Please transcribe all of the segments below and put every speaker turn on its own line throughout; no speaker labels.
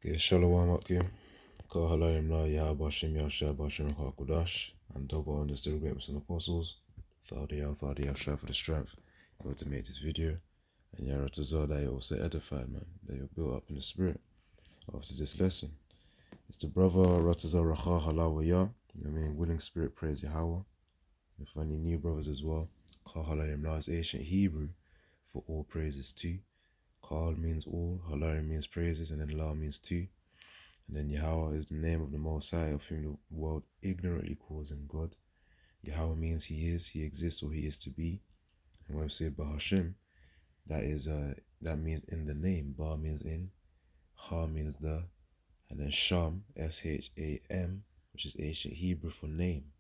Okay, Shalom Akim. Kahalayim La Yahabashim Yashab Bashim Hakudash, and double understood the greatness and apostles. Thadiyah Shah for the strength in order to make this video. And Yara Tazar that you're also edified, man, that you're built up in the spirit after this lesson. It's the brother Ratazar Racha Halawaya, meaning willing spirit praise Yahweh. And for any new brothers as well, Kahalayim La is ancient Hebrew for all praises too. Kahal means all, Halayim means praises, and then La means two. And then Yahweh is the name of the Most High, of whom the world ignorantly calls him God. Yahweh means he is, he exists, or he is to be. And when we say Bahashim, that means in the name. Ba means in, Ha means the, and then Sham, Sham, which is ancient Hebrew for name.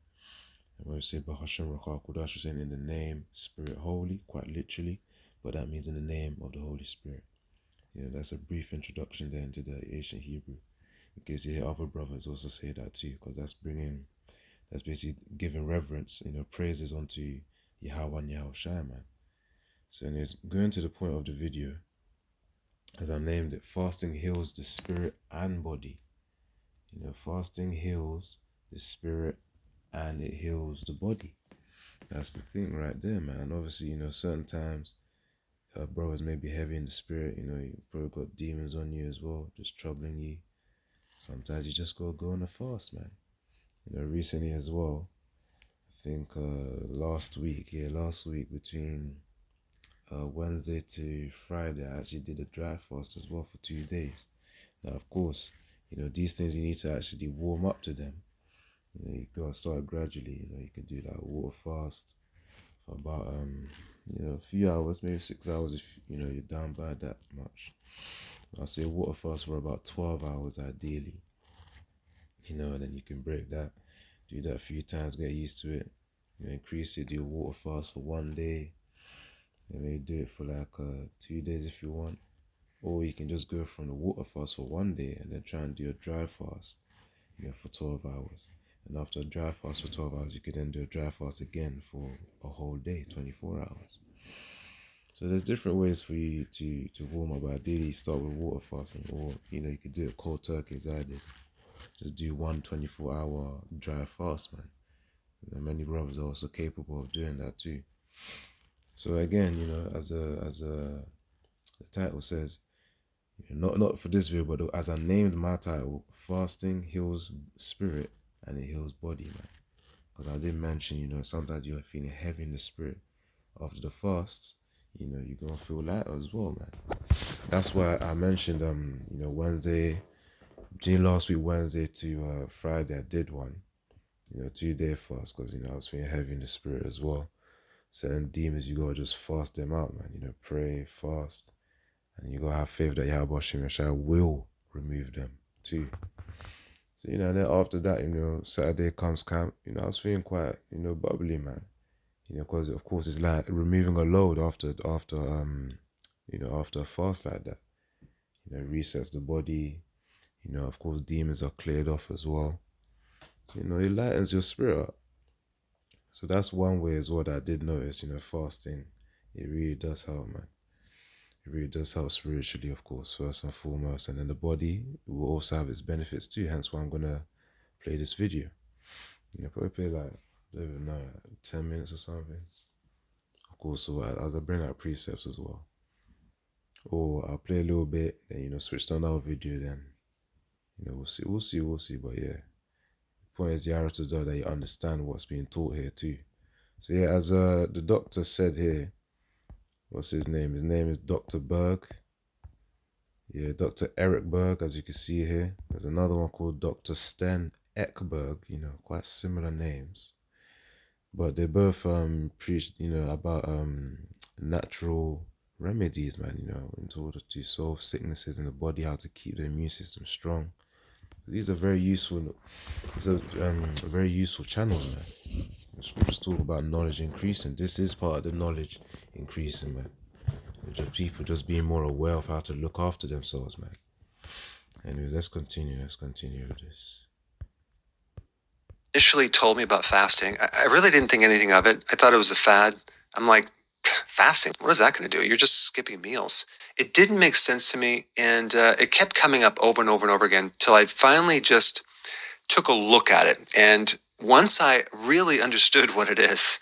And when we say Bahashim Rakha Kudash, we're saying in the name, Spirit Holy, quite literally, but that means in the name of the Holy Spirit. That's a brief introduction there into the ancient Hebrew. In case you hear other brothers also say that too, because that's basically giving reverence, praises unto Yahweh and Yahweh Shai, man. So anyways, going to the point of the video, as I named it, fasting heals the spirit and body. Fasting heals the spirit and it heals the body. That's the thing right there, man. And obviously, certain times, brothers may be heavy in the spirit, you probably got demons on you as well, just troubling you. Sometimes you just gotta go on a fast, man. Recently as well, I think last week between Wednesday to Friday, I actually did a dry fast as well for 2 days. Now, of course, these things you need to actually warm up to them. You gotta start gradually. You can do like a water fast for about a few hours, maybe 6 hours if you're down by that much. I'll say water fast for about 12 hours ideally. And then you can break that, do that a few times, get used to it. Increase it, do a water fast for 1 day, and maybe do it for like 2 days if you want. Or you can just go from the water fast for 1 day and then try and do a dry fast, for 12 hours. And after a dry fast for 12 hours, you could then do a dry fast again for a whole day, 24 hours. So there's different ways for you to warm up. Ideally, start with water fasting, or you could do it cold turkey as I did. Just do 1 24-hour dry fast, man. Many brothers are also capable of doing that too. So again, as the title says, not for this video, but as I named my title, fasting heals spirit and it heals body, man. Because I did mention, sometimes you're feeling heavy in the spirit. After the fast, you're gonna feel lighter as well, man. That's why I mentioned Wednesday. Between last week, Wednesday to Friday, I did one, 2-day fast, because, I was feeling heavy in the spirit as well. Certain demons, you gotta just fast them out, man. Pray, fast, and you gotta have faith that Yahweh Shai will remove them too. So, and then after that, Saturday comes camp, I was feeling quite, bubbly, man. Because of course it's like removing a load after a fast like that. Resets the body. Of course, demons are cleared off as well. So, it lightens your spirit up. So that's one way as well that I did notice, fasting, it really does help, man. It really does help spiritually, of course, first and foremost. And then the body will also have its benefits too, hence why I'm going to play this video. Probably play like, I don't even know, 10 minutes or something. Of course, so as I bring out precepts as well. Or I'll play a little bit, then, switch to another video, then, we'll see. But yeah, the point is that you understand what's being taught here too. So yeah, as the doctor said here, what's his name? His name is Dr. Berg. Yeah, Dr. Eric Berg, as you can see here. There's another one called Dr. Sten Ekberg, quite similar names. But they both preached, about natural remedies, man, in order to solve sicknesses in the body, how to keep the immune system strong. These are very useful. It's a very useful channel, man. The scriptures talk about knowledge increasing. This is part of the knowledge increasing, man. Just people just being more aware of how to look after themselves, man. Anyways, let's continue with this.
Initially told me about fasting, I really didn't think anything of it. I thought it was a fad. I'm like, fasting, what is that going to do? You're just skipping meals. It didn't make sense to me, and it kept coming up over and over and over again till I finally just took a look at it. And once I really understood what it is,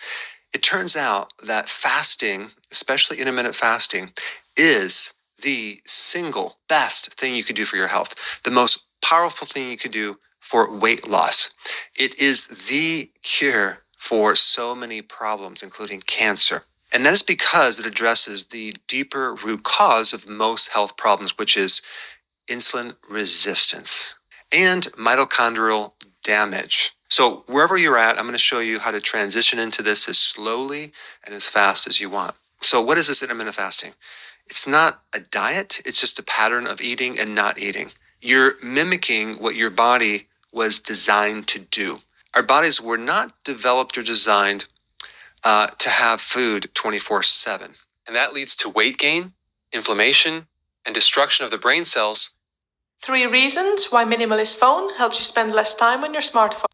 it turns out that fasting, especially intermittent fasting, is the single best thing you could do for your health, the most powerful thing you could do for weight loss. It is the cure for so many problems, including cancer. And that is because it addresses the deeper root cause of most health problems, which is insulin resistance and mitochondrial damage. So, wherever you're at, I'm going to show you how to transition into this as slowly and as fast as you want. So, what is this intermittent fasting? It's not a diet, it's just a pattern of eating and not eating. You're mimicking what your body was designed to do. Our bodies were not developed or designed to have food 24/7. And that leads to weight gain, inflammation, and destruction of the brain cells.
3 reasons why Minimalist Phone helps you spend less time on your smartphone.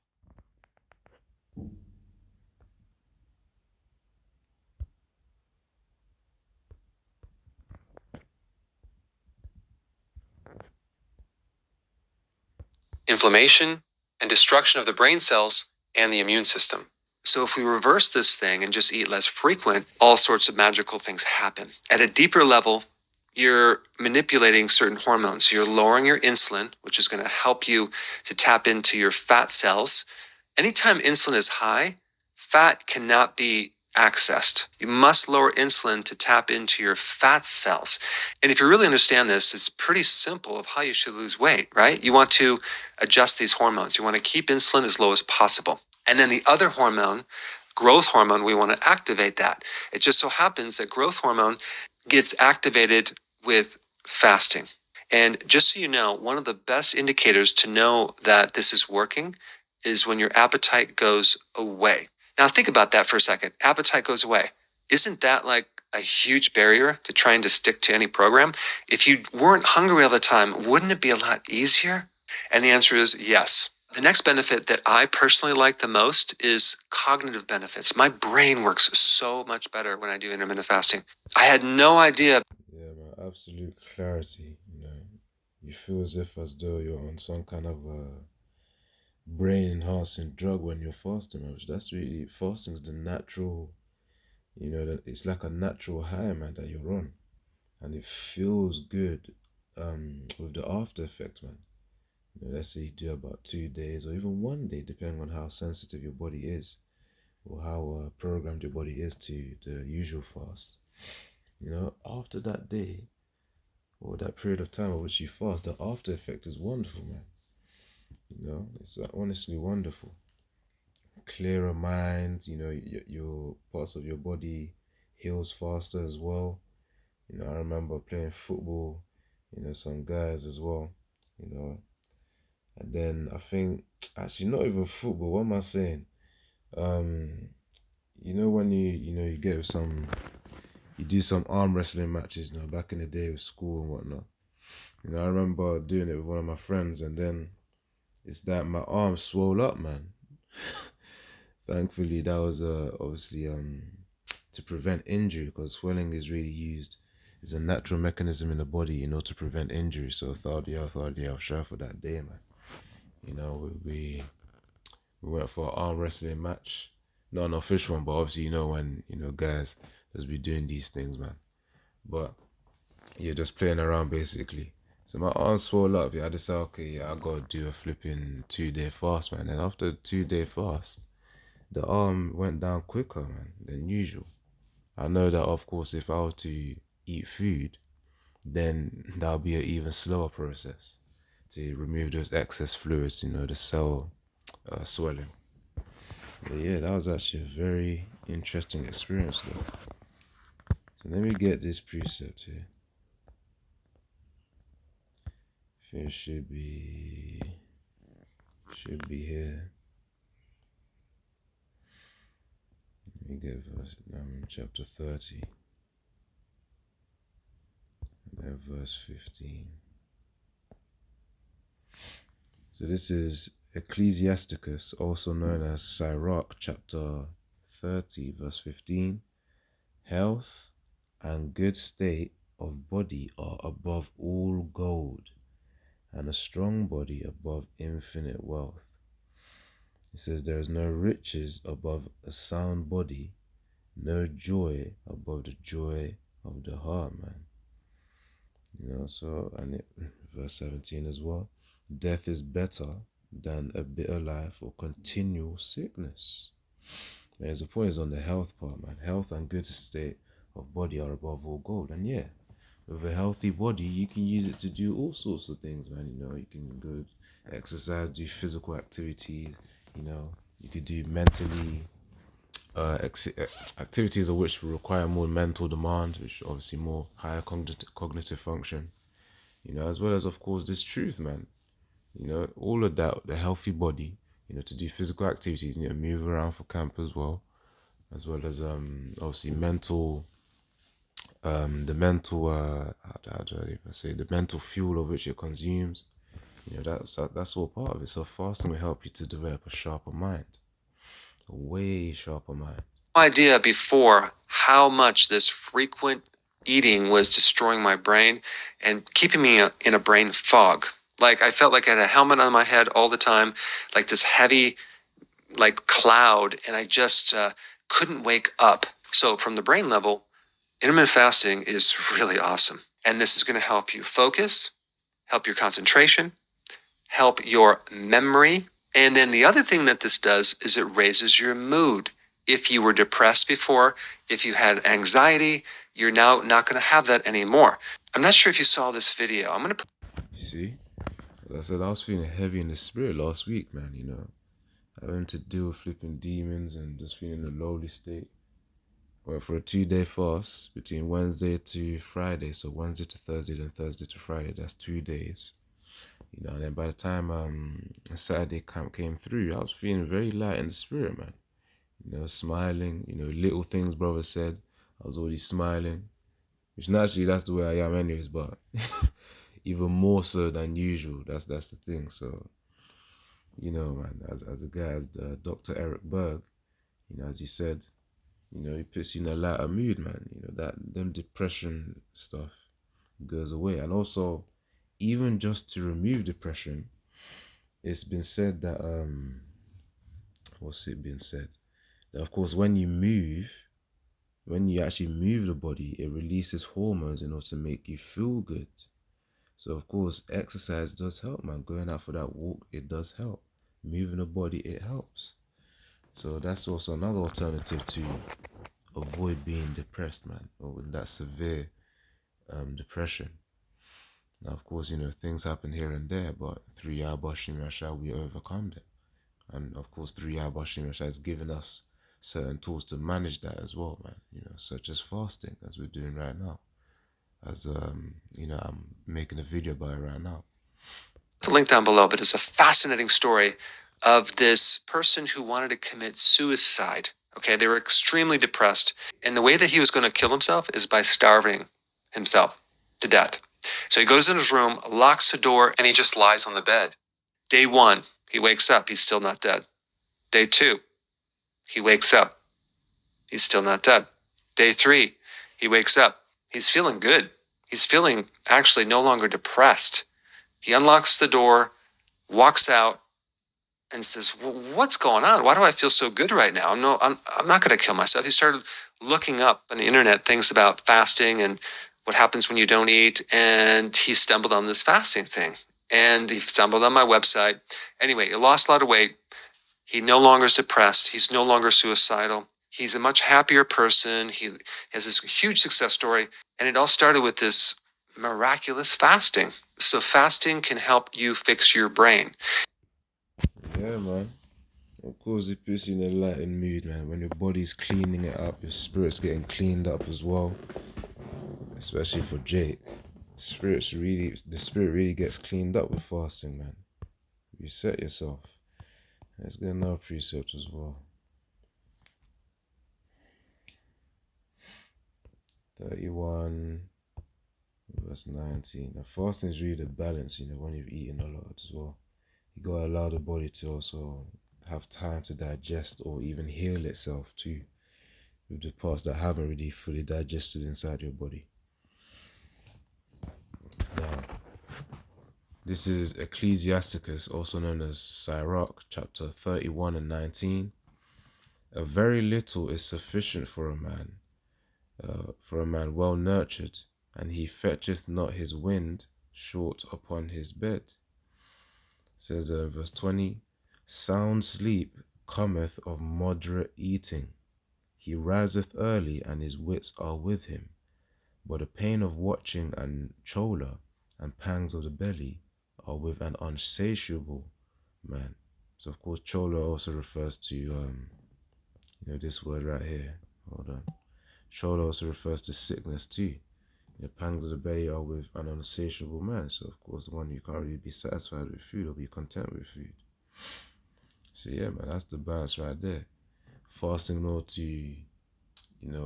Inflammation and destruction of the brain cells and the immune system. So, if we reverse this thing and just eat less frequent, all sorts of magical things happen. At a deeper level, you're manipulating certain hormones. You're lowering your insulin, which is going to help you to tap into your fat cells. Anytime insulin is high, fat cannot be accessed. You must lower insulin to tap into your fat cells. And if you really understand this, it's pretty simple of how you should lose weight, right? You want to adjust these hormones. You want to keep insulin as low as possible. And then the other hormone, growth hormone, we want to activate that. It just so happens that growth hormone gets activated with fasting. And just so you know, one of the best indicators to know that this is working is when your appetite goes away. Now, think about that for a second. Appetite goes away. Isn't that like a huge barrier to trying to stick to any program? If you weren't hungry all the time, wouldn't it be a lot easier? And the answer is yes. The next benefit that I personally like the most is cognitive benefits. My brain works so much better when I do intermittent fasting. I had no idea.
Yeah, man, absolute clarity. You feel as though you're on some kind of brain enhancing drug when you're fasting, man. Which that's really fasting's the natural. That it's like a natural high, man, that you're on, and it feels good. With the after effects, man. Let's say you do about 2 days or even one day, depending on how sensitive your body is or how programmed your body is to the usual fast. After that day or that period of time at which you fast, the after effect is wonderful, man. It's honestly wonderful. Clearer mind, your parts of your body heals faster as well. I remember playing football, some guys as well, and then I think, actually, not even football, what am I saying? Um, when you get with you do some arm wrestling matches, back in the day with school and whatnot. I remember doing it with one of my friends, and then it's that my arm swelled up, man. Thankfully, that was obviously to prevent injury, because swelling is really used as a natural mechanism in the body, to prevent injury. So Thardia Shah for that day, man. We went for an arm wrestling match. Not an official one, but obviously when guys just be doing these things, man. But you're just playing around basically. So my arm swelled up. Yeah, I decided, okay, yeah, I gotta do a flipping 2-day fast, man. And after a 2-day fast, the arm went down quicker, man, than usual. I know that, of course, if I were to eat food, then that'll be an even slower process to remove those excess fluids, the cell swelling. But yeah, that was actually a very interesting experience, though. So let me get this precept here. I think it should be here. Let me get chapter 30 and then verse 15. So this is Ecclesiasticus, also known as Sirach, chapter 30, verse 15. Health and good state of body are above all gold, and a strong body above infinite wealth. It says there is no riches above a sound body, no joy above the joy of the heart, man. So, and verse 17 as well. Death is better than a bitter life or continual sickness. There's a point is on the health part, man. Health and good state of body are above all gold. And yeah, with a healthy body, you can use it to do all sorts of things, man. You can go exercise, do physical activities. You could do mentally activities of which require more mental demand, which obviously more higher cognitive function. As well as, of course, this truth, man. All of that, the healthy body, to do physical activities, move around for camp as well as obviously mental, the mental, how do I even say, the mental fuel of which it consumes. That's all part of it. So fasting will help you to develop a sharper mind, a way sharper mind.
Idea before how much this frequent eating was destroying my brain and keeping me in a brain fog. Like I felt like I had a helmet on my head all the time, like this heavy, like cloud, and I just couldn't wake up. So from the brain level, intermittent fasting is really awesome. And this is going to help you focus, help your concentration, help your memory. And then the other thing that this does is it raises your mood. If you were depressed before, if you had anxiety, you're now not going to have that anymore. I'm not sure if you saw this video. I'm going to.
You see, as I said, I was feeling heavy in the spirit last week, man. Having to deal with flipping demons and just feeling in a lowly state. Went for a 2-day fast between Wednesday to Friday. So Wednesday to Thursday, then Thursday to Friday. That's 2 days. And then by the time Saturday camp came through, I was feeling very light in the spirit, man. Smiling. Little things brother said, I was already smiling. Which naturally, that's the way I am anyways, but even more so than usual. That's the thing. So, man, as a guy, as Dr. Eric Berg, as he said, he puts you in a lighter mood, man. That them depression stuff goes away. And also, even just to remove depression, it's been said that what's it been said? That of course when you actually move the body, it releases hormones in order to make you feel good. So of course exercise does help, man. Going out for that walk, it does help. Moving the body, it helps. So that's also another alternative to avoid being depressed, man, or in that severe depression. Now, of course, things happen here and there, but through Yahweh Shem Yahshua, we overcome them. And of course, through Yahweh Shem Yahshua, has given us certain tools to manage that as well, man. Such as fasting, as we're doing right now. As I'm making a video about it right now.
The link down below, but it's a fascinating story of this person who wanted to commit suicide. Okay, they were extremely depressed. And the way that he was going to kill himself is by starving himself to death. So he goes in his room, locks the door, and he just lies on the bed. Day 1, he wakes up. He's still not dead. Day 2, he wakes up. He's still not dead. Day 3, he wakes up. He's feeling good. He's feeling actually no longer depressed. He unlocks the door, walks out, and says, what's going on? Why do I feel so good right now? No, I'm not going to kill myself. He started looking up on the internet things about fasting and what happens when you don't eat. And he stumbled on this fasting thing. And he stumbled on my website. Anyway, he lost a lot of weight. He no longer is depressed. He's no longer suicidal. He's a much happier person. He has this huge success story. And it all started with this miraculous fasting. So fasting can help you fix your brain.
Yeah, man. Of course, it puts you in a lightened mood, man. When your body's cleaning it up, your spirit's getting cleaned up as well. Especially for Jake. The spirit really gets cleaned up with fasting, man. Reset yourself. Let's get another precept as well. 31 verse 19. Now fasting is really the balance, when you've eaten a lot as well. You gotta allow the body to also have time to digest or even heal itself too. with the parts that haven't really fully digested inside your body. Now, this is Ecclesiasticus, also known as Sirach, chapter 31 and 19. A very little is sufficient for a man well nurtured, and he fetcheth not his wind short upon his bed. It says in verse 20, sound sleep cometh of moderate eating. He riseth early, and his wits are with him. But the pain of watching and choler and pangs of the belly are with an unsatiable man. So of course choler also refers to this word right here. Hold on. Choler also refers to sickness too. The pangs of the belly are with an unsatiable man. So of course the one who can't really be satisfied with food or be content with food. So yeah, man, that's the balance right there. Fasting in order to,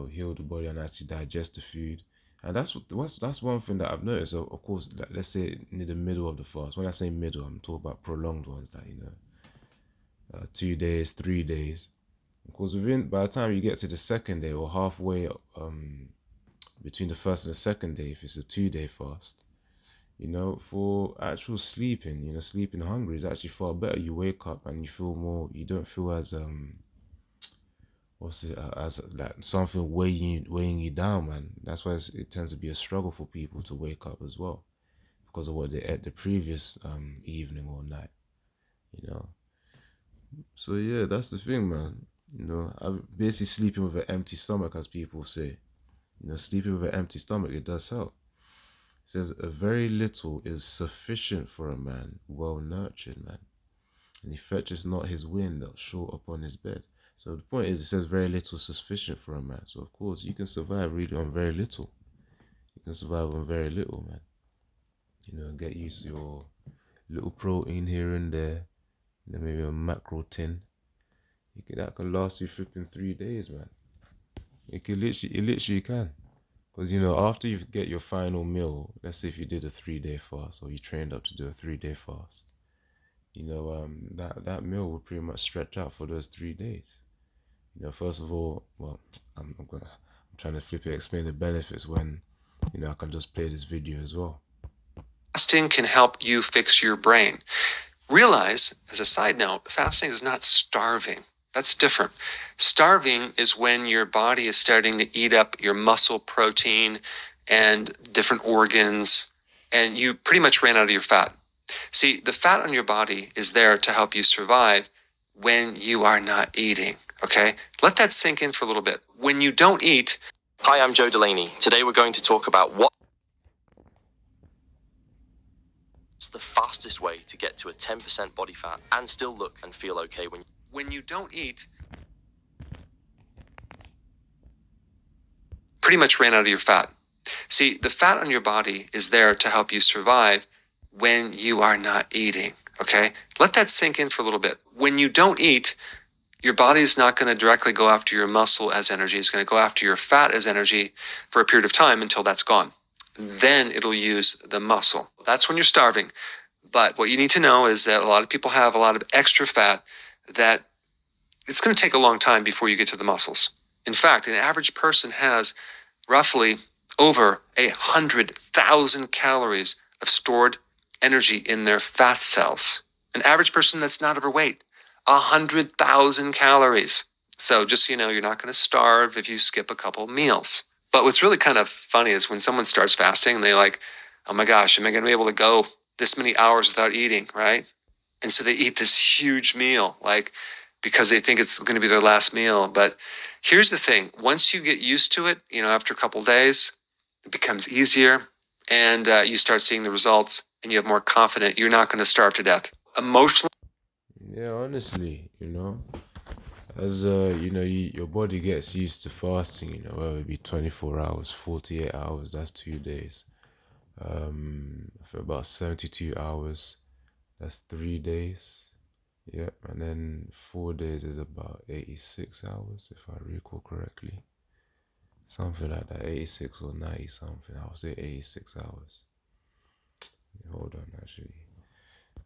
heal the body and actually digest the food. And that's one thing that I've noticed. So of course, let's say near the middle of the fast. When I say middle, I'm talking about prolonged ones, like 2 days, 3 days. Of course, by the time you get to the second day or halfway between the first and the second day, if it's a 2-day fast, for actual sleeping, sleeping hungry is actually far better. You wake up and you feel more. You don't feel as as like something weighing you down, man. That's why it tends to be a struggle for people to wake up as well, because of what they ate the previous evening or night, So yeah, that's the thing, man. I'm basically sleeping with an empty stomach, as people say. Sleeping with an empty stomach, it does help. It says, a very little is sufficient for a man well nurtured, man, and he fetcheth not his wind short upon his bed. So the point is, it says very little is sufficient for a man. So of course, you can survive really on very little. You can survive on very little, man. Get used to your little protein here and there. Maybe a macro tin. That can last you flipping 3 days, man. It literally can. Because, after you get your final meal, let's say if you did a 3-day fast or you trained up to do a 3-day fast, that meal will pretty much stretch out for those 3 days. First of all, well, I'm trying to explain the benefits when, I can just play this video as well.
Fasting can help you fix your brain. Realize, as a side note, fasting is not starving. That's different. Starving is when your body is starting to eat up your muscle protein and different organs, and you pretty much ran out of your fat. See, the fat on your body is there to help you survive when you are not eating, okay? Let that sink in for a little bit. When you don't eat...
Hi, I'm Joe Delaney. Today we're going to talk about what's the fastest way to get to a 10% body fat and still look and feel okay
when you don't eat. Pretty much ran out of your fat. See, the fat on your body is there to help you survive when you are not eating, okay? Let that sink in for a little bit. When you don't eat, your body is not going to directly go after your muscle as energy. It's going to go after your fat as energy for a period of time until that's gone. Then it'll use the muscle. That's when you're starving. But what you need to know is that a lot of people have a lot of extra fat that it's going to take a long time before you get to the muscles. In fact, an average person has roughly over 100,000 calories of stored energy in their fat cells. An average person that's not overweight, 100,000 calories. So just so you know, you're not going to starve if you skip a couple meals. But what's really kind of funny is when someone starts fasting and they're like, oh my gosh, am I going to be able to go this many hours without eating, right? And so they eat this huge meal, because they think it's going to be their last meal. But here's the thing. Once you get used to it, after a couple of days, it becomes easier and you start seeing the results and you have more confidence. You're not going to starve to death. Emotionally.
Yeah, honestly, as your body gets used to fasting, whether it be 24 hours, 48 hours, that's 2 days. For about 72 hours, that's 3 days. Yep, and then 4 days is about 86 hours, if I recall correctly. Something like that, 86 or 90 something. I would say 86 hours. Hold on, actually.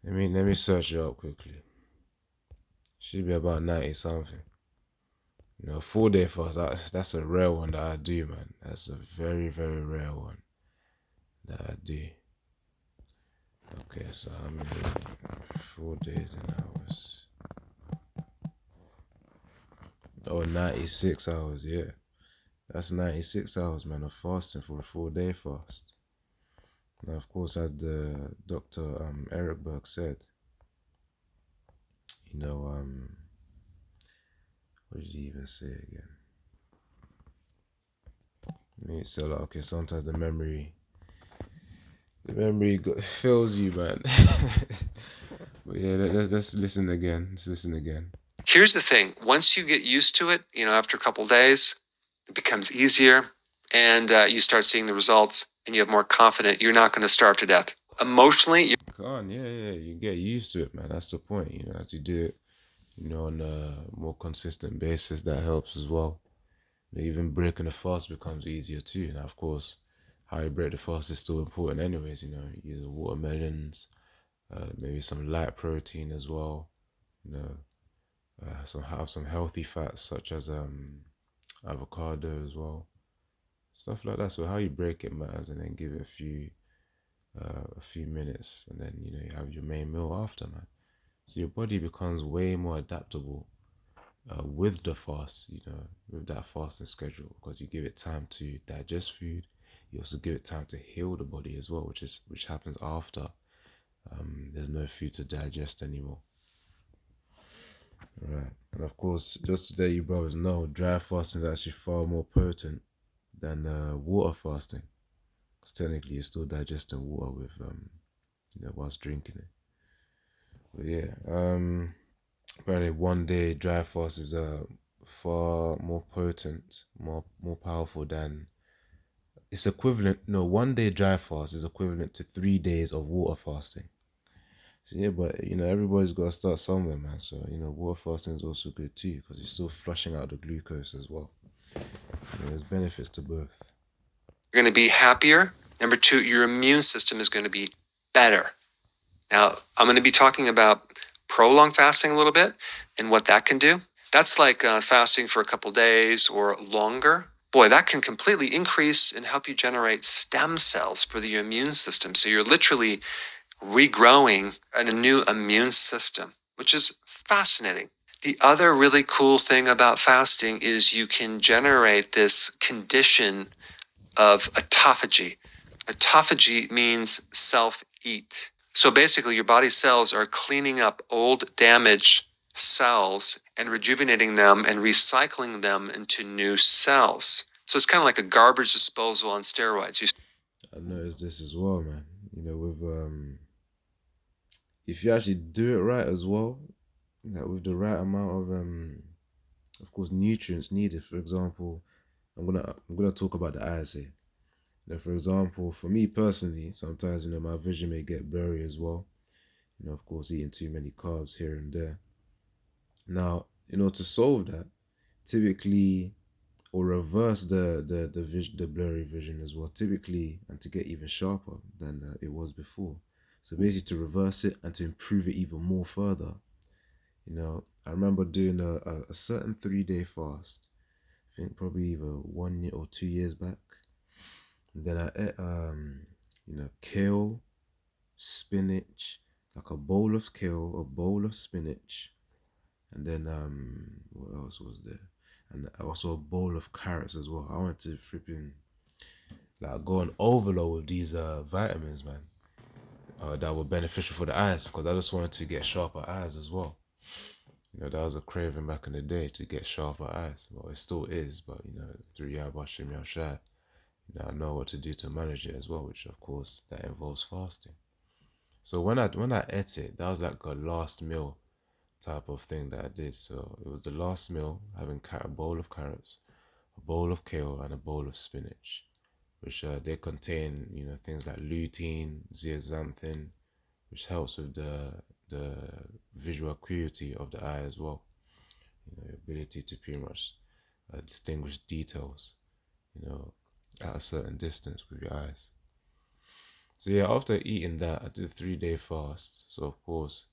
Let me search it up quickly. Should be about 90 something. You know, 4-day fast, that's a rare one that I do, man. That's a very, very rare one that I do. Okay, so I'm 4 days and hours. Oh, 96 hours, yeah. That's 96 hours, man, of fasting for a 4-day fast. Now, of course, as the Dr. Eric Berg said, you know, what did he even say again? So, like, okay, sometimes the memory fails you, man. But yeah, let's listen again. Let's listen again.
Here's the thing. Once you get used to it, after a couple days, it becomes easier and you start seeing the results and you have more confidence. You're not going to starve to death. Emotionally,
Come on, yeah, you get used to it, man. That's the point, as you do it, on a more consistent basis, that helps as well. Even breaking the fast becomes easier too. And of course, how you break the fast is still important anyways, either watermelons, maybe some light protein as well, some healthy fats such as avocado as well, stuff like that. So how you break it matters, and then give it a few minutes, and then you have your main meal after, man. So your body becomes way more adaptable with the fast, with that fasting schedule, because you give it time to digest food. You also give it time to heal the body as well, which happens after there's no food to digest anymore. Right, and of course, just to let you brothers know, dry fasting is actually far more potent than water fasting, because technically you're still digesting water with whilst drinking it. But yeah, apparently 1 day dry fast is far more potent, more powerful than, it's equivalent, no, 1 day dry fast is equivalent to 3 days of water fasting. So yeah, but everybody's got to start somewhere, man. So water fasting is also good too, because you're still flushing out the glucose as well. There's benefits to both.
you're going to be happier. Number two, your immune system is going to be better. Now, I'm going to be talking about prolonged fasting a little bit and what that can do. That's like fasting for a couple days or longer. Boy, that can completely increase and help you generate stem cells for the immune system. So you're literally regrowing a new immune system, which is fascinating. The other really cool thing about fasting is you can generate this condition of autophagy. Autophagy means self-eat. So basically, your body cells are cleaning up old damaged cells and rejuvenating them and recycling them into new cells. So it's kind of like a garbage disposal on steroids.
I noticed this as well, man. With if you actually do it right as well, with the right amount of course, nutrients needed. For example, I'm gonna talk about the eyes here. For example, for me personally, sometimes my vision may get blurry as well. Of course, eating too many carbs here and there. Now, to solve that, typically, or reverse the blurry vision as well, typically, and to get even sharper than it was before. So basically, to reverse it and to improve it even more further. I remember doing a certain 3-day fast. I think probably either 1 year or 2 years back. And then I ate kale, spinach, like a bowl of kale, a bowl of spinach, and then what else was there? And also a bowl of carrots as well. I wanted to flipping like go on overload with these vitamins, man, that were beneficial for the eyes, because I just wanted to get sharper eyes as well. That was a craving back in the day, to get sharper eyes. Well, it still is, but through Yah Bashim Yahshua, I know what to do to manage it as well, which of course that involves fasting. So when I ate it, that was like a last meal type of thing that I did. So it was the last meal, having a bowl of carrots, a bowl of kale, and a bowl of spinach, which they contain things like lutein, zeaxanthin, which helps with the visual acuity of the eye as well. Ability to pretty much distinguish details, at a certain distance with your eyes. So yeah, after eating that, I did a 3-day fast. So of course,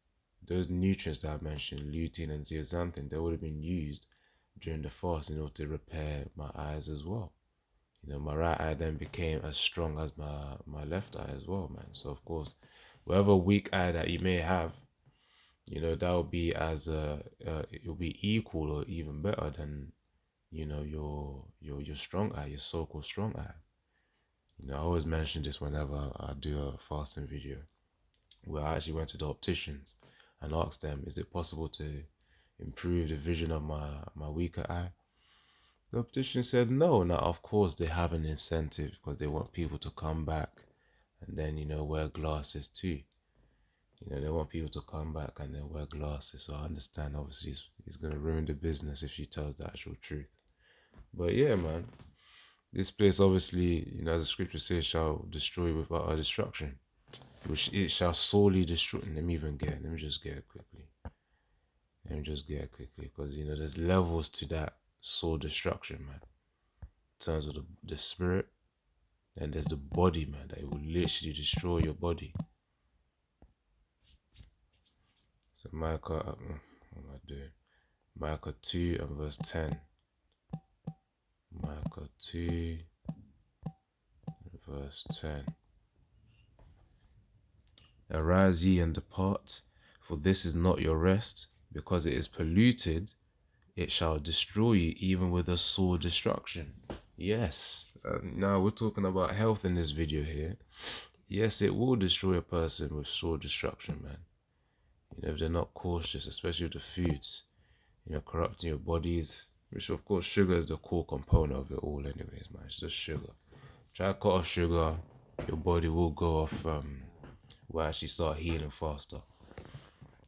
those nutrients that I mentioned, lutein and zeaxanthin, they would have been used during the fast in order to repair my eyes as well. You know, my right eye then became as strong as my left eye as well, man. So of course, whatever weak eye that you may have, you know, that will be as it will be equal or even better than, you know, your strong eye, your so-called strong eye. You know, I always mention this whenever I do a fasting video, where I actually went to the opticians and asked them, is it possible to improve the vision of my weaker eye? The optician said no. Now, of course, they have an incentive because they want people to come back and then, you know, wear glasses too. You know, they want people to come back and then wear glasses. So I understand, obviously, he's going to ruin the business if she tells the actual truth. But yeah, man, this place, obviously, you know, as the scripture says, shall destroy without a destruction. Which it shall sorely destroy. Let me just get it quickly. Because, you know, there's levels to that soul destruction, man. In terms of the spirit, then there's the body, man, that it will literally destroy your body. So Micah, what am I doing? Micah 2 and verse 10. Micah 2 and verse 10. Arise ye and depart, for this is not your rest, because it is polluted, it shall destroy you even with a sore destruction. Yes, now we're talking about health in this video here. Yes, it will destroy a person with sore destruction, man. You know, if they're not cautious, especially with the foods, you know, corrupting your bodies, which of course sugar is the core component of it all anyways, man. It's just sugar. Try to cut off sugar, your body will go off, will actually start healing faster.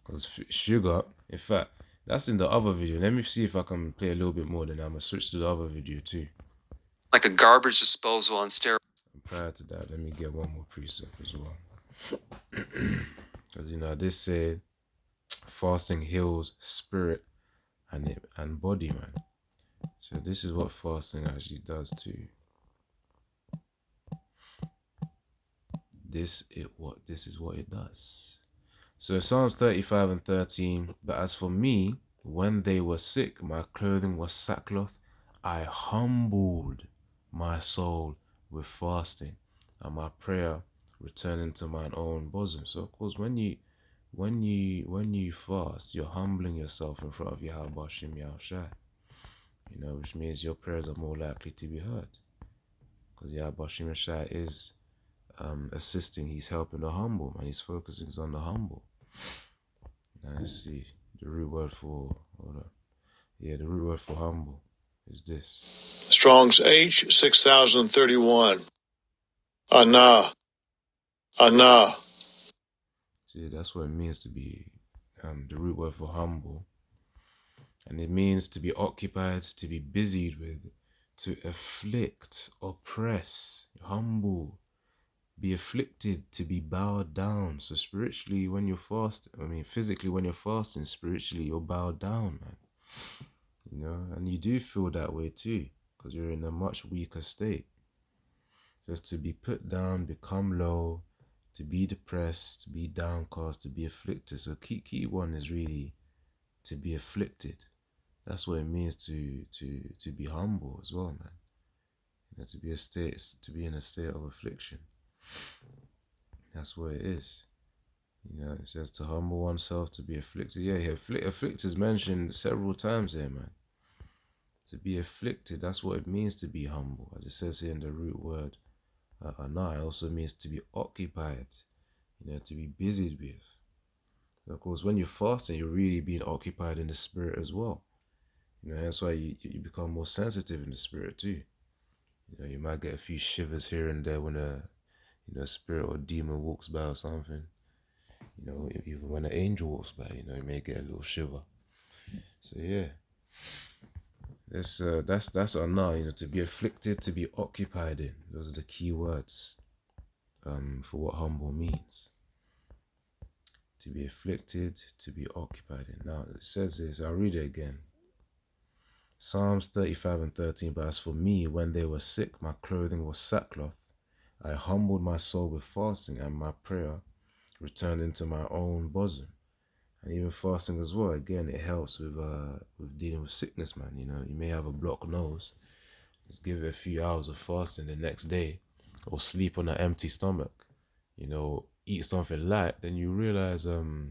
Because sugar, in fact, that's in the other video. Let me see if I can play a little bit more, then I'm going to switch to the other video too.
Like a garbage disposal on steroids.
And prior to that, let me get one more precept as well. Because, you know, this said, fasting heals spirit and body, man. So this is what fasting actually does to you. This is what it does. So Psalms 35 and 13, but as for me, when they were sick, my clothing was sackcloth. I humbled my soul with fasting, and my prayer returning to mine own bosom. So of course, when you fast, you're humbling yourself in front of Yahweh Bashim Yahushai. You know, which means your prayers are more likely to be heard, because Yahweh Bashim Yahushai is assisting. He's helping the humble, man. He's focusing on the humble. Now let's see the root word for the root word for humble is this.
Strong's H 6031. Anah.
See, that's what it means to be the root word for humble. And it means to be occupied, to be busied with, to afflict, oppress, humble, be afflicted, to be bowed down. So spiritually, when you're fasting, physically when you're fasting, spiritually you're bowed down, man. You know, and you do feel that way too, because you're in a much weaker state. Just to be put down, become low, to be depressed, to be downcast, to be afflicted. So key one is really to be afflicted. That's what it means to be humble as well, man. You know, to be in a state of affliction. That's what it is. You know, it says to humble oneself, to be afflicted. Yeah, afflict is mentioned several times here, man. To be afflicted, that's what it means to be humble. As it says here in the root word, anah, also means to be occupied, you know, to be busied with. And of course, when you're fasting, you're really being occupied in the spirit as well. You know, that's why you become more sensitive in the spirit too. You know, you might get a few shivers here and there when a spirit or demon walks by or something. You know, even when an angel walks by, you know, you may get a little shiver. So yeah, that's anah, you know, to be afflicted, to be occupied in. Those are the key words for what humble means. To be afflicted, to be occupied in. Now it says this, I'll read it again. Psalms 35 and 13, but as for me, when they were sick, my clothing was sackcloth. I humbled my soul with fasting, and my prayer returned into my own bosom. And even fasting as well, again, it helps with dealing with sickness, man. You know, you may have a blocked nose. Just give it a few hours of fasting the next day, or sleep on an empty stomach. You know, eat something light, then you realize, now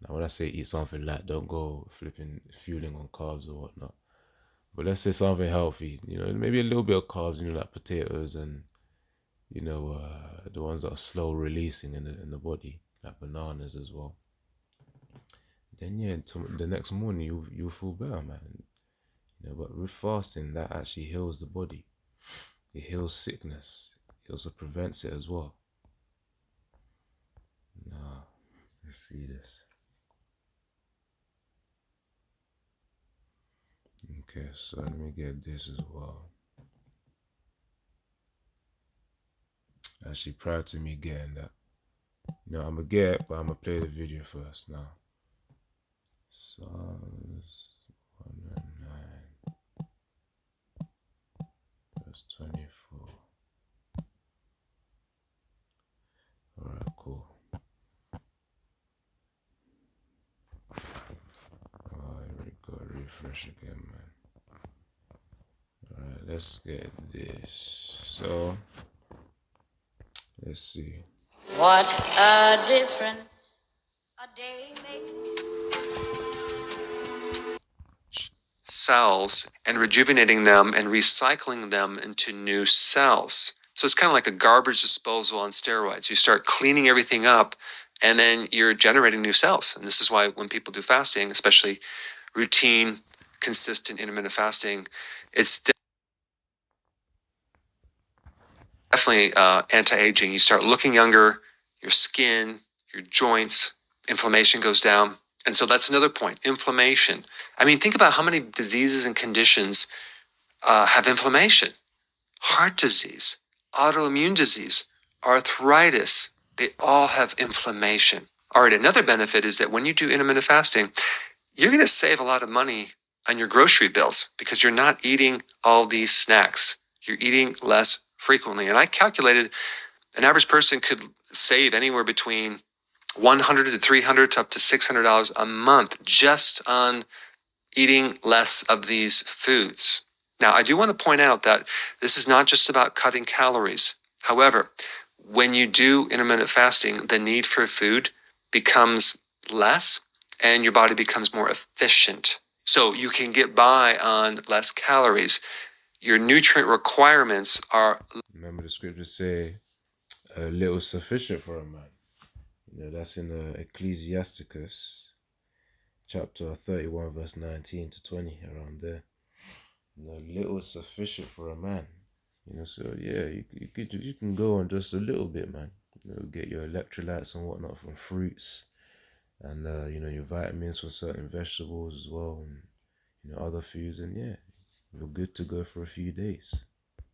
when I say eat something light, don't go flipping fueling on carbs or whatnot. But let's say something healthy, you know, maybe a little bit of carbs, you know, like potatoes and, you know, the ones that are slow releasing in the body, like bananas as well. Then yeah, the next morning you'll feel better, man. You know, but with fasting, that actually heals the body. It heals sickness. It also prevents it as well. Now, let's see this. Okay, so let me get this as well. Actually, prior to me getting that, you know, I'm gonna get it, but I'm gonna play the video first now. Psalms 109, verse 24. Alright, cool. Here we go, refresh again, man. Alright, let's get this. So, let's see.
What a difference a day makes.
Cells and rejuvenating them and recycling them into new cells. So it's kind of like a garbage disposal on steroids. You start cleaning everything up and then you're generating new cells. And this is why when people do fasting, especially routine, consistent intermittent fasting, it's definitely anti-aging. You start looking younger, your skin, your joints, inflammation goes down. And so that's another point, inflammation. I mean, think about how many diseases and conditions have inflammation. Heart disease, autoimmune disease, arthritis, they all have inflammation. All right, another benefit is that when you do intermittent fasting, you're going to save a lot of money on your grocery bills because you're not eating all these snacks. You're eating less frequently. And I calculated an average person could save anywhere between $100 to $300 to up to $600 a month just on eating less of these foods. Now, I do want to point out that this is not just about cutting calories. However, when you do intermittent fasting, the need for food becomes less and your body becomes more efficient. So you can get by on less calories. Your nutrient requirements are.
Remember the scriptures say, a little sufficient for a man. You know, that's in Ecclesiasticus chapter 31, verse 19 to 20, around there. You know, little is sufficient for a man. You know, so yeah, you can go on just a little bit, man. You know, get your electrolytes and whatnot from fruits, and you know, your vitamins from certain vegetables as well, and you know, other foods, and yeah, you're good to go for a few days.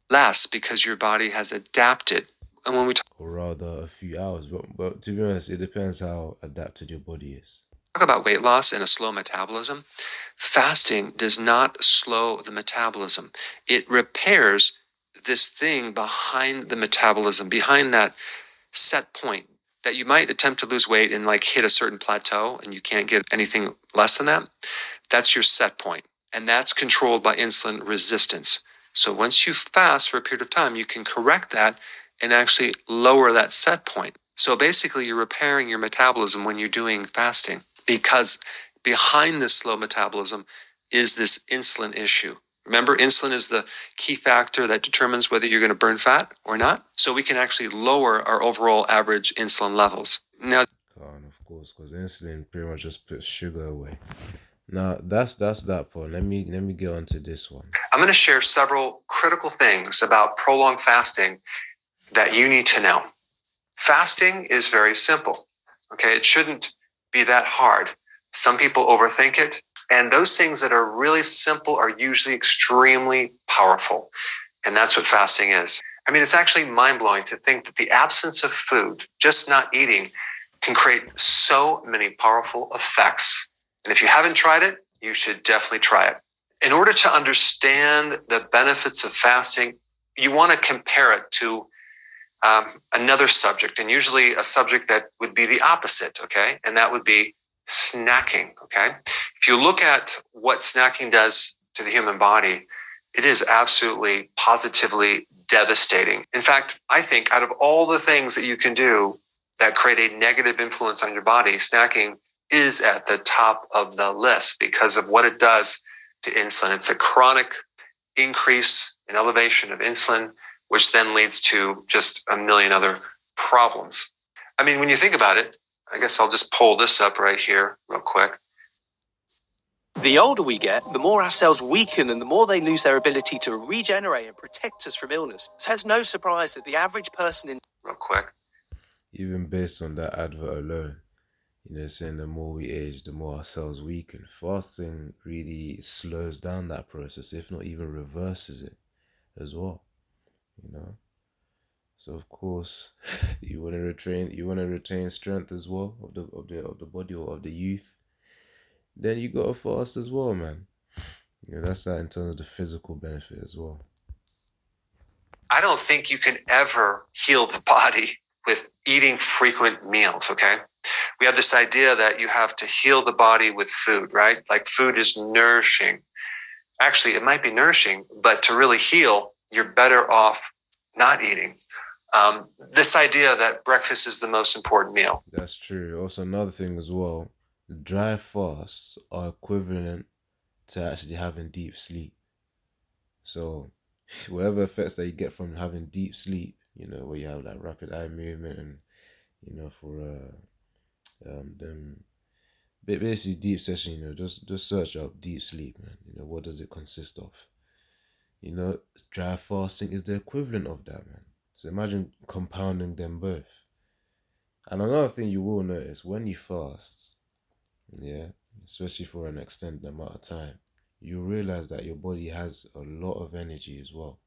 Less because your body has adapted. And when we talk
Or rather a few hours, but to be honest, it depends how adapted your body is.
about weight loss and a slow metabolism, fasting does not slow the metabolism. It repairs this thing behind the metabolism, behind that set point that you might attempt to lose weight and like hit a certain plateau and you can't get anything less than that. That's your set point. And that's controlled by insulin resistance. So once you fast for a period of time, you can correct that and actually lower that set point. So basically, you're repairing your metabolism when you're doing fasting because behind this slow metabolism is this insulin issue. Remember, insulin is the key factor that determines whether you're going to burn fat or not. So we can actually lower our overall average insulin levels. Now,
Of course, because insulin pretty much just puts sugar away. Now that's that part. Let me get on to this one.
I'm going to share several critical things about prolonged fasting that you need to know. Fasting is very simple. Okay, it shouldn't be that hard. Some people overthink it, and those things that are really simple are usually extremely powerful. And that's what fasting is. I mean, it's actually mind-blowing to think that the absence of food, just not eating, can create so many powerful effects. And if you haven't tried it, you should definitely try it. In order to understand the benefits of fasting, you want to compare it to another subject, and usually a subject that would be the opposite, okay? And that would be snacking. Okay. If you look at what snacking does to the human body, it is absolutely positively devastating. In fact, I think out of all the things that you can do that create a negative influence on your body, snacking is at the top of the list because of what it does to insulin. It's a chronic increase in elevation of insulin, which then leads to just a million other problems. I mean, when you think about it, I guess I'll just pull this up right here real quick.
The older we get, the more our cells weaken and the more they lose their ability to regenerate and protect us from illness. So it's no surprise that the average person in
Real quick.
Even based on that advert alone, saying the more we age, the more our cells weaken. Fasting really slows down that process, if not even reverses it as well. So of course, you want to retain strength as well of the body or of the youth. Then you gotta fast as well, man. That's that in terms of the physical benefit as well.
I don't think you can ever heal the body with eating frequent meals, okay? We have this idea that you have to heal the body with food, right? Like food is nourishing. Actually, it might be nourishing, but to really heal, you're better off not eating. This idea that breakfast is the most important meal.
That's true. Also, another thing as well, dry fasts are equivalent to actually having deep sleep. So whatever effects that you get from having deep sleep, where you have like rapid eye movement and, for them basically deep session, just search up deep sleep, man. What does it consist of? Dry fasting is the equivalent of that, man. So imagine compounding them both. And another thing you will notice when you fast, especially for an extended amount of time, you realize that your body has a lot of energy as well.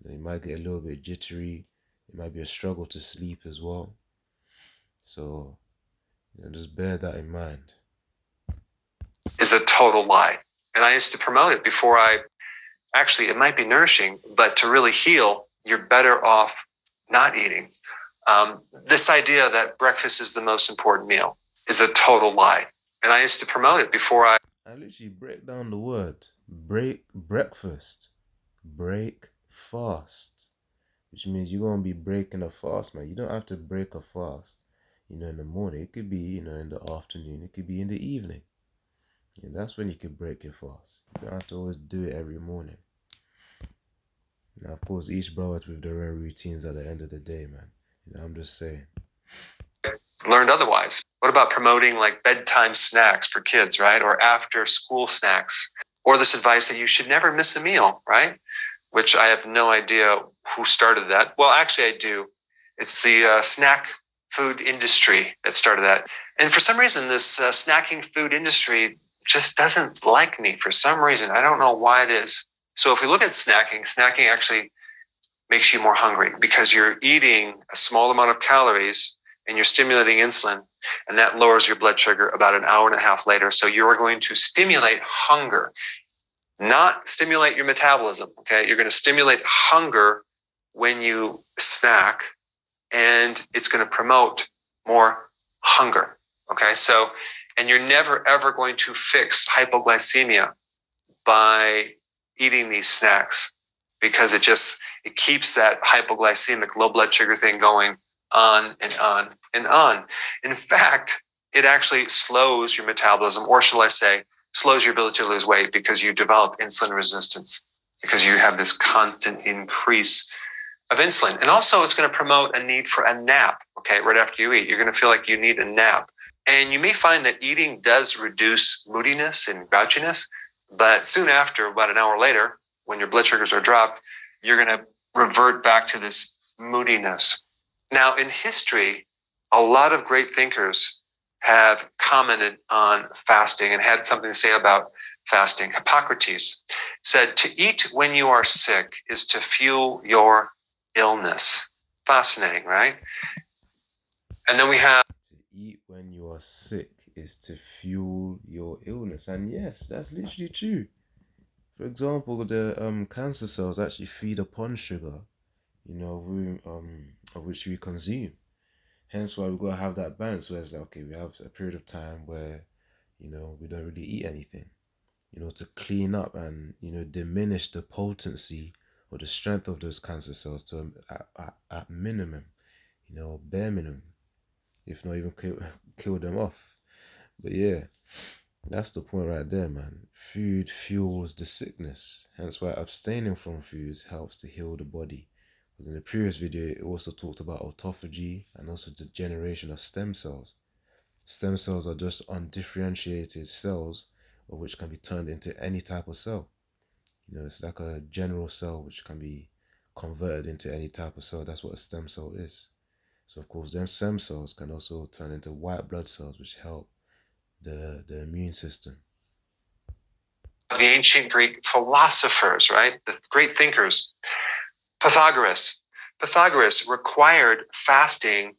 You might get a little bit jittery. It might be a struggle to sleep as well. So, just bear that in mind.
Is a total lie. And I used to promote it before actually, it might be nourishing, but to really heal, you're better off not eating. This idea that breakfast is the most important meal is a total lie. And I used to promote it before I
literally break down the word. Break fast. Which means you're going to be breaking a fast, man. You don't have to break a fast, in the morning. It could be, in the afternoon. It could be in the evening. And that's when you can break your fast. You don't have to always do it every morning. Now, of course, each brother with their own routines at the end of the day, man. I'm just saying.
Learned otherwise. What about promoting like bedtime snacks for kids, right? Or after school snacks? Or this advice that you should never miss a meal, right? Which I have no idea who started that. Well, actually, I do. It's the snack food industry that started that. And for some reason, this snacking food industry just doesn't like me for some reason. I don't know why it is. So if we look at snacking actually makes you more hungry because you're eating a small amount of calories and you're stimulating insulin, and that lowers your blood sugar about an hour and a half later. So you're going to stimulate hunger, not stimulate your metabolism, okay? You're going to stimulate hunger when you snack, and it's going to promote more hunger, okay? So, and you're never, ever going to fix hypoglycemia by eating these snacks because it keeps that hypoglycemic low blood sugar thing going on and on and on. In fact, it actually slows your metabolism, or shall I say, slows your ability to lose weight because you develop insulin resistance because you have this constant increase of insulin. And also it's going to promote a need for a nap, okay, right after you eat. You're going to feel like you need a nap. And you may find that eating does reduce moodiness and grouchiness, but soon after, about an hour later, when your blood sugars are dropped, you're going to revert back to this moodiness. Now, in history, a lot of great thinkers have commented on fasting and had something to say about fasting. Hippocrates said, to eat when you are sick is to fuel your illness. Fascinating, right? And then we have,
to eat when you are sick is to fuel your illness. And yes, that's literally true. For example, the cancer cells actually feed upon sugar, of which we consume. Hence why we gotta have that balance where it's like, okay, we have a period of time where, we don't really eat anything, to clean up and, diminish the potency or the strength of those cancer cells to at minimum, bare minimum, if not even kill them off. But yeah, that's the point right there, man. Food fuels the sickness. Hence why abstaining from foods helps to heal the body. But in the previous video, it also talked about autophagy and also the generation of stem cells. Stem cells are just undifferentiated cells, of which can be turned into any type of cell. It's like a general cell which can be converted into any type of cell. That's what a stem cell is. So of course, them stem cells can also turn into white blood cells, which help the immune system.
The ancient Greek philosophers, right? The great thinkers. Pythagoras required fasting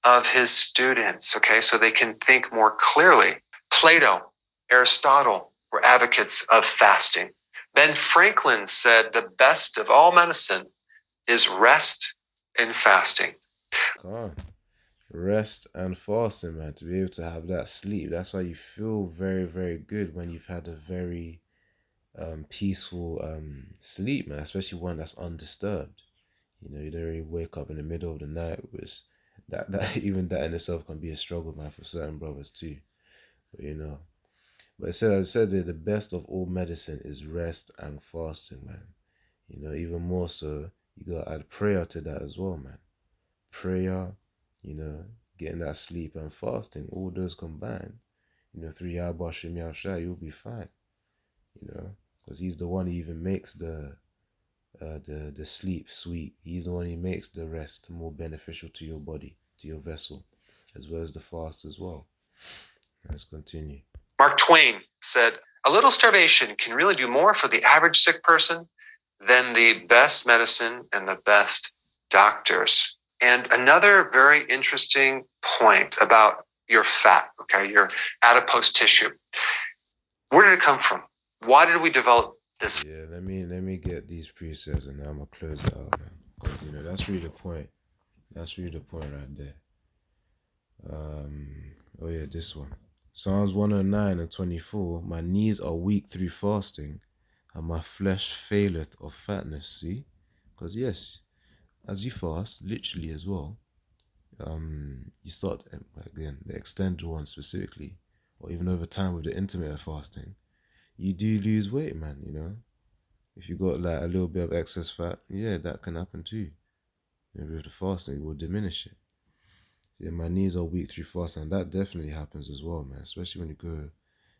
of his students, okay, so they can think more clearly. Plato, Aristotle were advocates of fasting. Ben Franklin said the best of all medicine is rest and fasting.
Come on. Rest and fasting, man, to be able to have that sleep. That's why you feel very, very good when you've had a very peaceful sleep, man, especially one that's undisturbed. You don't really wake up in the middle of the night, which that even that in itself can be a struggle, man, for certain brothers too. But but as I said that the best of all medicine is rest and fasting, man. Even more so, you gotta add prayer to that as well, man. Prayer, getting that sleep and fasting, all those combined, through Yahweh Shem Yahushua, you'll be fine. Because he's the one who even makes the sleep sweet. He's the one who makes the rest more beneficial to your body, to your vessel, as well as the fast as well. Let's continue.
Mark Twain said, a little starvation can really do more for the average sick person than the best medicine and the best doctors. And another very interesting point about your fat, okay, your adipose tissue. Where did it come from? Why did we develop this?
Yeah, let me get these precepts and now I'm gonna close it out, man. Because that's really the point. That's really the point right there. Oh yeah, this one. Psalms 109 and 24. My knees are weak through fasting, and my flesh faileth of fatness. See? Because yes, as you fast, literally as well, you start, again, the extended one specifically, or even over time with the intermittent fasting, you do lose weight, man, If you got like a little bit of excess fat, yeah, that can happen too. With the fasting, it will diminish it. Yeah, my knees are weak through fasting, and that definitely happens as well, man. Especially when you go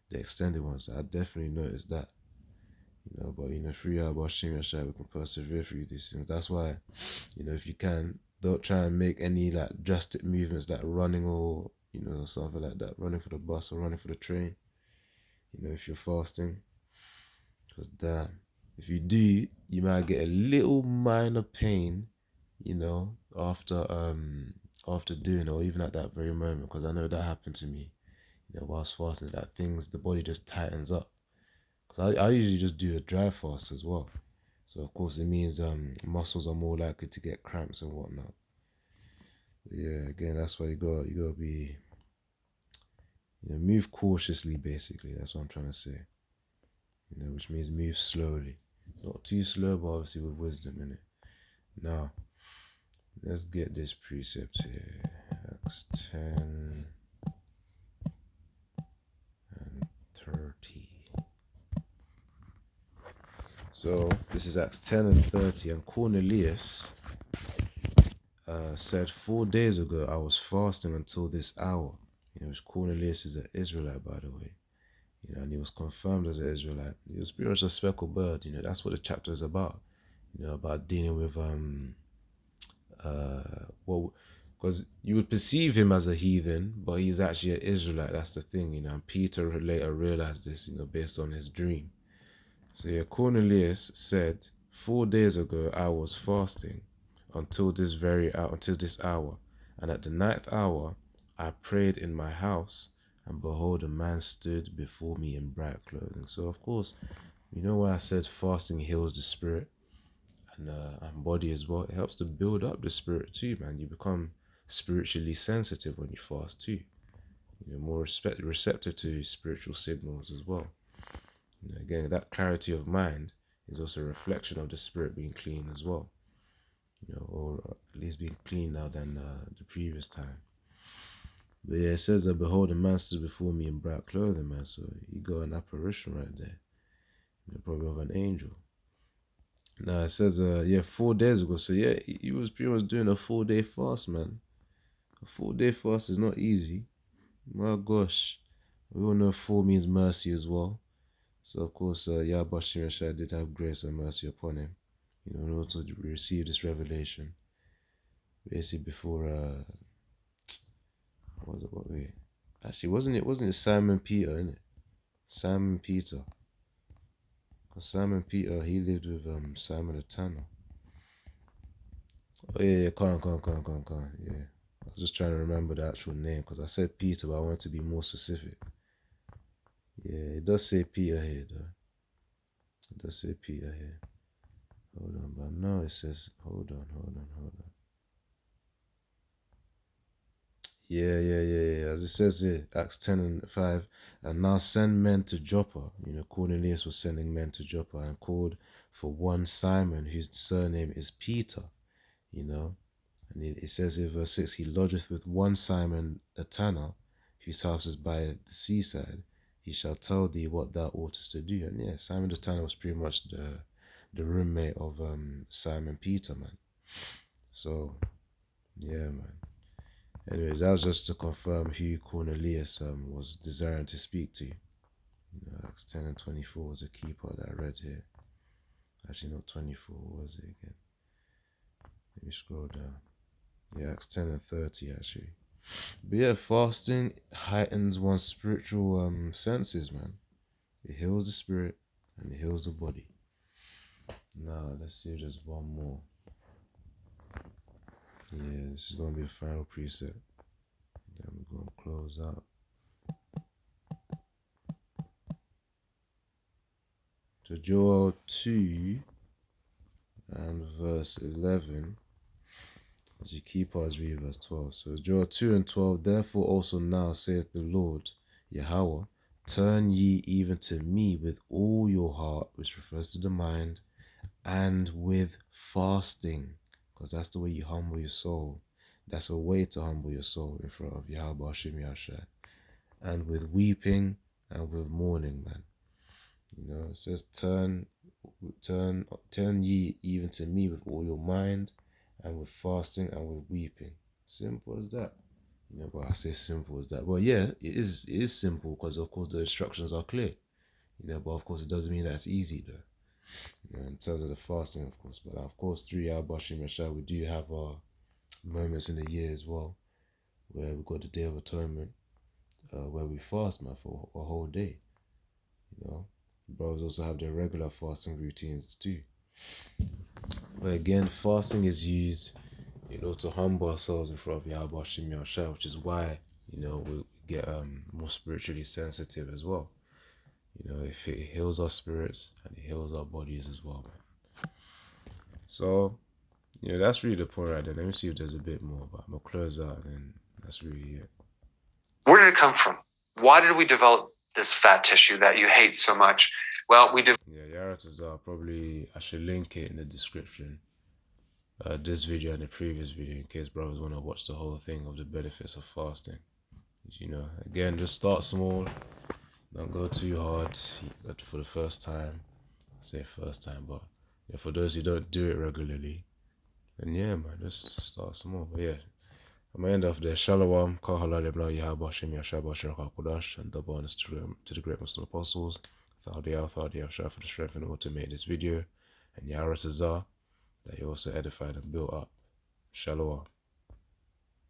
the extended ones. I definitely noticed that. But through Yahweh Shem Yahushua, we can persevere through these things. That's why, if you can, don't try and make any like drastic movements like running or something like that, running for the bus or running for the train. If you're fasting, because damn, if you do, you might get a little minor pain, after doing it, or even at that very moment, because I know that happened to me, whilst fasting, that the body just tightens up. Because I usually just do a dry fast as well. So of course it means muscles are more likely to get cramps and whatnot. But yeah, again, that's why you gotta be, move cautiously, basically. That's what I'm trying to say. Which means move slowly. Not too slow, but obviously with wisdom in it. Now, let's get this precept here. Acts 10 and 30. So, this is Acts 10 and 30. And Cornelius said, 4 days ago, I was fasting until this hour. Which Cornelius is an Israelite, by the way. And he was confirmed as an Israelite. He was pretty much a speckled bird. That's what the chapter is about. About dealing with because you would perceive him as a heathen, but he's actually an Israelite. That's the thing, And Peter later realized this, based on his dream. So yeah, Cornelius said, 4 days ago I was fasting until this hour, and at the 9th hour I prayed in my house, and behold, a man stood before me in bright clothing. So of course, why I said fasting heals the spirit and body as well. It helps to build up the spirit too, man. You become spiritually sensitive when you fast too. You know, more receptive to spiritual signals as well. You know, again, that clarity of mind is also a reflection of the spirit being clean as well. You know, or at least being cleaner than the previous time. But yeah, it says that behold, a man stood before me in bright clothing, man. So you got an apparition right there. You know, probably of an angel. Now it says, 4 days ago. So yeah, he was pretty much doing a 4-day fast, man. A 4-day fast is not easy. My gosh. We all know 4 means mercy as well. So of course, Yahweh Shem Yahshua did have grace and mercy upon him. You know, in order to receive this revelation. Basically before actually wasn't it Simon Peter, innit? Simon Peter. Because Simon Peter, he lived with Simon the Tanner. Oh yeah, come on. Yeah. I was just trying to remember the actual name because I said Peter, but I wanted to be more specific. Yeah, it does say Peter here though. It does say Peter here. Hold on, but no, it says hold on. Yeah. As it says here, Acts 10:5, and now send men to Joppa. You know, Cornelius was sending men to Joppa and called for one Simon, whose surname is Peter. You know, and it says in verse 6, he lodgeth with one Simon a tanner, whose house is by the seaside. He shall tell thee what thou oughtest to do. And yeah, Simon the tanner was pretty much the roommate of Simon Peter, man. So yeah, man. Anyways, that was just to confirm who Cornelius was desiring to speak to. You know, Acts 10:24 was a key part that I read here. Actually, not 24. What was it again? Let me scroll down. Yeah, Acts 10:30 actually. But yeah, fasting heightens one's spiritual senses, man. It heals the spirit and it heals the body. Now, let's see if there's one more. Yeah, this is going to be the final preset. Then we're going to close out. So Joel 2 and verse 11. As you keep us read verse 12. So Joel 2 and 12. Therefore also now saith the Lord, Yahweh, turn ye even to me with all your heart, which refers to the mind, and with fasting. Because that's the way you humble your soul. That's a way to humble your soul in front of Yahweh Shem Yahshua. And with weeping and with mourning, man. You know, it says, turn ye even to me with all your mind, and with fasting and with weeping. Simple as that. You know, but I say simple as that. Well, yeah, it is simple because of course the instructions are clear. You know, but of course it doesn't mean that it's easy though. You know, in terms of the fasting, of course. But of course, through Yahweh Shem Yahshua, we do have our moments in the year as well, where we've got the Day of Atonement, where we fast, man, for a whole day. You know, brothers also have their regular fasting routines too. But again, fasting is used, you know, to humble ourselves in front of Yahweh Shem Yahshua, which is why, you know, we get more spiritually sensitive as well. You know, if it heals our spirits and it heals our bodies as well, man. So, you know, that's really the point right there. Let me see if there's a bit more, but I'm going to close out and then that's really it.
Where did it come from? Why did we develop this fat tissue that you hate so much? Well, we developed.
Yeah, Yaratazar, probably I should link it in the description. This video and the previous video in case brothers want to watch the whole thing of the benefits of fasting. You know, again, just start small. Don't go too hard for the first time. I say first time, but yeah, for those who don't do it regularly, then yeah, man, just start small. But yeah, I'm going to end off there. Shalom, Kal Halal Ibn Yahweh Shem Yahshua Bashar HaKodash, and double honors to the great Muslim apostles. Thadiyah Shah for the strength in order to make this video. And Yaratazar, that he also edified and built up. Shalom.